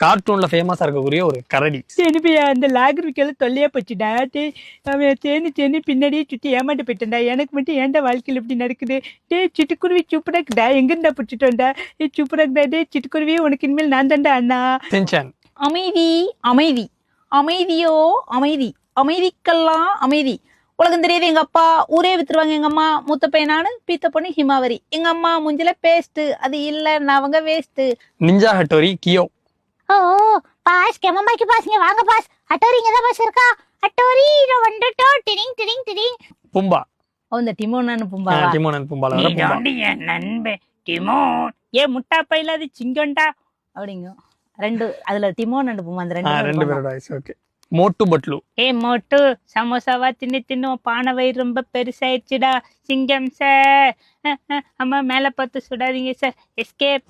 கார்ட்டூன்ல ஃபேமஸா இருக்கக்கூடிய ஒரு கரடி. சரிப்பையா அந்த லாகரிக்கெல்லாம் தொல்லையா போச்சுடா. அவன் தேனி பின்னாடியே சுத்தி ஏமாண்டு போயிட்டேன்டா. எனக்கு மட்டும் ஏன்டா வாழ்க்கையில் இப்படி நடக்குது? சிட்டுக்குருவி சூப்பரா இருக்குடா. எங்கிருந்தா பிடிச்சிட்டு வந்தா? சூப்பரா இருக்குடா. சிட்டுக்குருவி உனக்கு இனிமேல் நான் தான்டா அண்ணா. டென்ஷன். அமைதி அமைதி அமைதியோ அமைதி, அமைதிக்கெல்லாம் அமைதி. உலகம் தெரியாது. எங்க அப்பா ஊரே வித்துருவாங்க. எங்க அம்மா மூத்த பையனானு பீத்த பொண்ணு ஹிமாவரி. எங்க அம்மா முஞ்சில பேஸ்ட் அது இல்ல அவங்க வேஸ்ட். நிஞ்சா ஹட்டோரி கியோ. ஓ பாஸ் கெமமாக்கி பாஸ்ங்க வாங்க பாஸ். அட்டோரி இங்க தான் பாஸ் இருக்கா. அட்டோரி நான் வந்துட்டோம். டிடிங் டிடிங் டிடிங். பும்பா. இந்த டிமோனானு பும்பாவா? டிமோன் பும்பால வர பும்பா. என் நண்பே டிமோன். முட்டா பையில அது சிங்கம்டா அப்படிங்க. ரெண்டு அதுல டிமோன் அண்ட் பும்பா அந்த ரெண்டு பேரோட வாய்ஸ். ஓகே. மோட்டு பட்லு. மோட்டு சமோசாவா தின்னு பானை வயிறு ரொம்ப பெருசாயிடுச்சுடா. சிங்கம் சார், அம்மா மேல பார்த்து சுடாதீங்க சார். எஸ்கேப்.